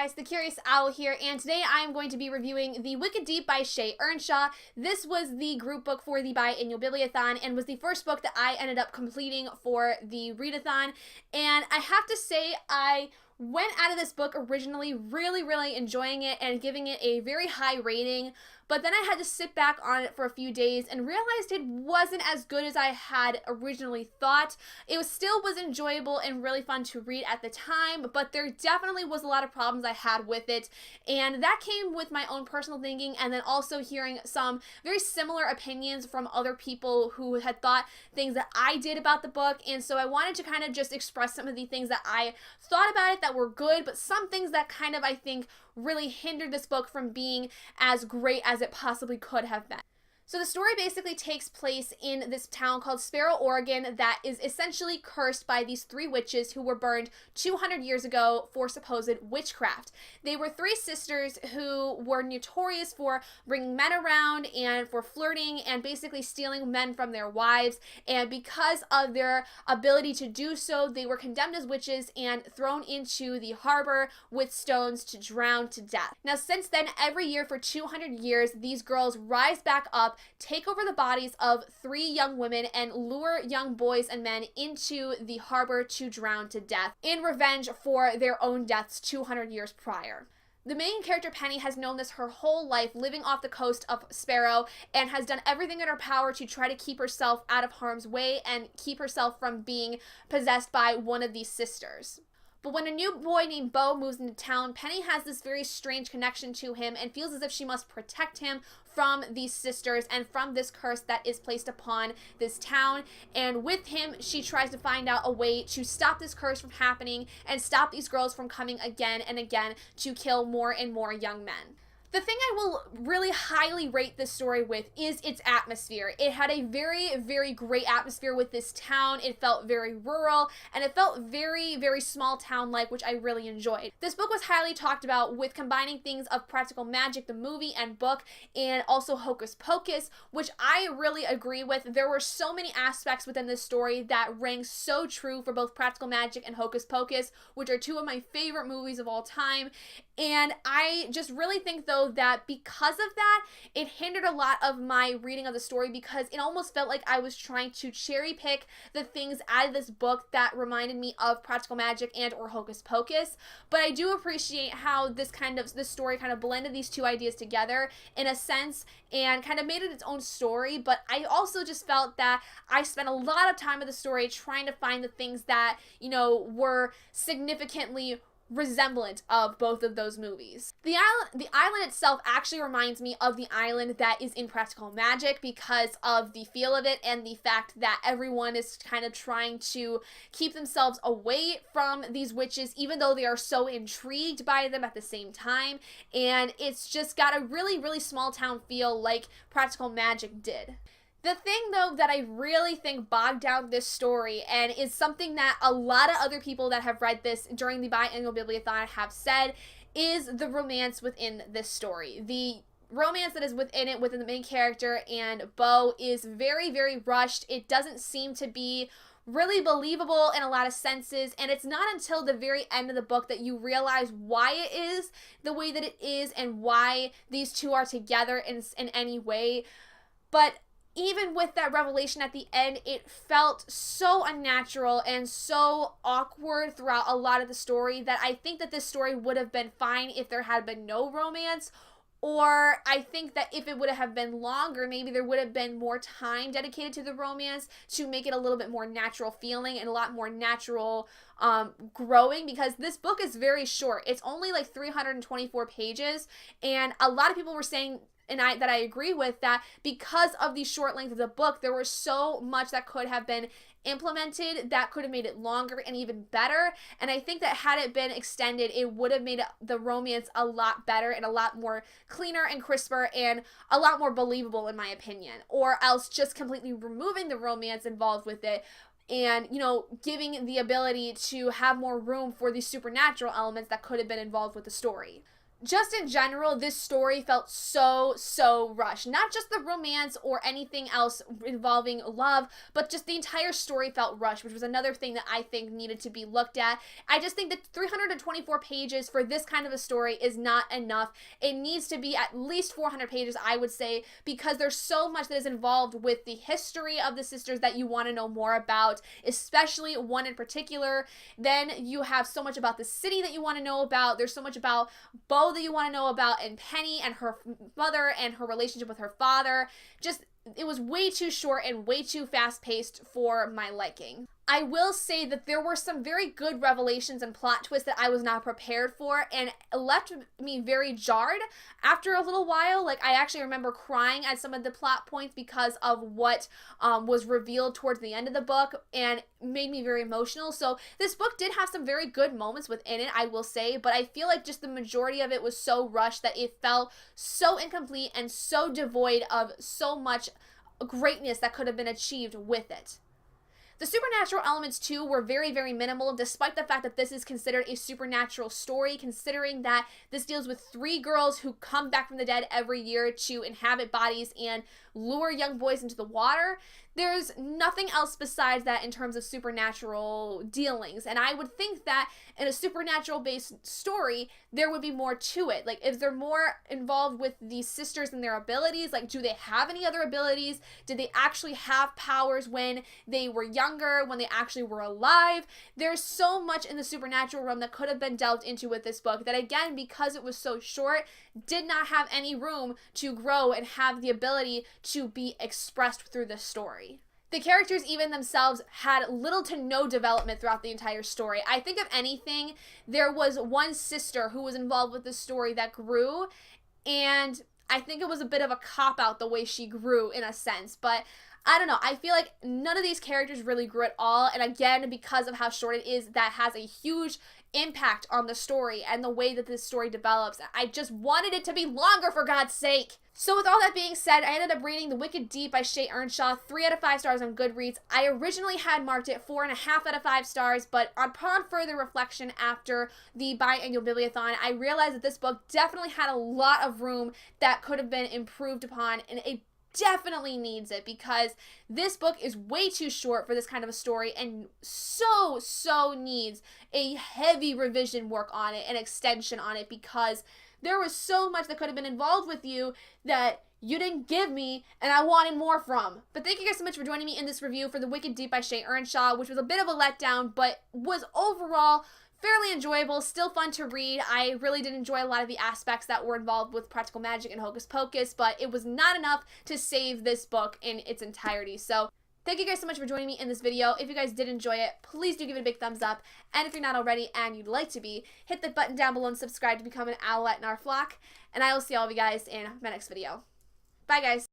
guys, the Curious Owl here, and today I am going to be reviewing The Wicked Deep by Shea Ernshaw. This was the group book for the Biannual Bibliothon and was the first book that I ended up completing for the readathon, and I have to say I went out of this book originally really enjoying it and giving it a very high rating, but then I had to sit back on it for a few days and realized it wasn't as good as I had originally thought. It still was enjoyable and really fun to read at the time, but there definitely was a lot of problems I had with it, and that came with my own personal thinking and then also hearing some very similar opinions from other people who had thought things that I did about the book, and so I wanted to kind of just express some of the things that I thought about it that were good, but some things that kind of, I think, really hindered this book from being as great as it possibly could have been. So the story basically takes place in this town called Sparrow, Oregon that is essentially cursed by these three witches who were burned 200 years ago for supposed witchcraft. They were three sisters who were notorious for bringing men around and for flirting and basically stealing men from their wives, and because of their ability to do so, they were condemned as witches and thrown into the harbor with stones to drown to death. Now, since then, every year for 200 years, these girls rise back up, take over the bodies of three young women, and lure young boys and men into the harbor to drown to death in revenge for their own deaths 200 years prior. The main character, Penny, has known this her whole life, living off the coast of Sparrow, and has done everything in her power to try to keep herself out of harm's way and keep herself from being possessed by one of these sisters. But when a new boy named Bo moves into town, Penny has this very strange connection to him and feels as if she must protect him from these sisters and from this curse that is placed upon this town. And with him, she tries to find out a way to stop this curse from happening and stop these girls from coming again and again to kill more and more young men. The thing I will really highly rate this story with is its atmosphere. It had a very great atmosphere with this town. It felt very rural, and it felt very small town-like, which I really enjoyed. This book was highly talked about with combining things of Practical Magic, the movie and book, and also Hocus Pocus, which I really agree with. There were so many aspects within this story that rang so true for both Practical Magic and Hocus Pocus, which are two of my favorite movies of all time. And I just really think, though, that because of that, it hindered a lot of my reading of the story because it almost felt like I was trying to cherry pick the things out of this book that reminded me of Practical Magic and or Hocus Pocus. But I do appreciate how this story kind of blended these two ideas together in a sense and kind of made it its own story. But I also just felt that I spent a lot of time of the story trying to find the things that, were significantly resemblant of both of those movies. The island itself actually reminds me of the island that is in Practical Magic because of the feel of it and the fact that everyone is kind of trying to keep themselves away from these witches even though they are so intrigued by them at the same time, and it's just got a really small town feel like Practical Magic did. The thing, though, that I really think bogged down this story, and is something that a lot of other people that have read this during the Biannual Bibliothon have said, is the romance within this story. The romance that is within it, within the main character and Bo, is very rushed. It doesn't seem to be really believable in a lot of senses, and it's not until the very end of the book that you realize why it is the way that it is and why these two are together in any way. But even with that revelation at the end, it felt so unnatural and so awkward throughout a lot of the story that I think that this story would have been fine if there had been no romance, or I think that if it would have been longer, maybe there would have been more time dedicated to the romance to make it a little bit more natural feeling and a lot more natural growing, because this book is very short. It's only like 324 pages, and a lot of people were saying, and I agree with, that because of the short length of the book, there was so much that could have been implemented that could have made it longer and even better. And I think that had it been extended, it would have made the romance a lot better and a lot more cleaner and crisper and a lot more believable, in my opinion. Or else just completely removing the romance involved with it and, giving the ability to have more room for the supernatural elements that could have been involved with the story. Just in general, this story felt so rushed. Not just the romance or anything else involving love, but just the entire story felt rushed, which was another thing that I think needed to be looked at. I just think that 324 pages for this kind of a story is not enough. It needs to be at least 400 pages, I would say, because there's so much that is involved with the history of the sisters that you want to know more about, especially one in particular. Then you have so much about the city that you want to know about. There's so much about both that you want to know about, and Penny and her mother and her relationship with her father. Just, it was way too short and way too fast paced for my liking. I will say that there were some very good revelations and plot twists that I was not prepared for, and left me very jarred after a little while. Like, I actually remember crying at some of the plot points because of what was revealed towards the end of the book, and made me very emotional. So this book did have some very good moments within it, I will say, but I feel like just the majority of it was so rushed that it felt so incomplete and so devoid of so much greatness that could have been achieved with it. The supernatural elements, too, were very minimal, despite the fact that this is considered a supernatural story, considering that this deals with 3 girls who come back from the dead every year to inhabit bodies and lure young boys into the water. There's nothing else besides that in terms of supernatural dealings, and I would think that in a supernatural-based story, there would be more to it. Like, if they're more involved with these sisters and their abilities, like, do they have any other abilities? Did they actually have powers when they were younger, when they actually were alive? There's so much in the supernatural realm that could have been delved into with this book that, again, because it was so short, did not have any room to grow and have the ability to be expressed through the story. The characters even themselves had little to no development throughout the entire story. I think, if anything, there was one sister who was involved with the story that grew, and I think it was a bit of a cop-out the way she grew, in a sense, but I don't know. I feel like none of these characters really grew at all, and again, because of how short it is, that has a huge impact on the story and the way that this story develops. I just wanted it to be longer, for God's sake. So with all that being said, I ended up reading The Wicked Deep by Shea Ernshaw, 3 out of 5 stars on Goodreads. I originally had marked it 4.5 out of 5 stars, but upon further reflection after the Biannual Bibliothon, I realized that this book definitely had a lot of room that could have been improved upon, and it definitely needs it, because this book is way too short for this kind of a story, and so needs a heavy revision work on it and extension on it, because there was so much that could have been involved with you that you didn't give me and I wanted more from. But thank you guys so much for joining me in this review for The Wicked Deep by Shea Ernshaw, which was a bit of a letdown, but was overall fairly enjoyable, still fun to read. I really did enjoy a lot of the aspects that were involved with practical magic and hocus pocus, but it was not enough to save this book in its entirety. So thank you guys so much for joining me in this video. If you guys did enjoy it, please do give it a big thumbs up. And if you're not already and you'd like to be, hit the button down below and subscribe to become an owlet in our flock. And I will see all of you guys in my next video. Bye, guys.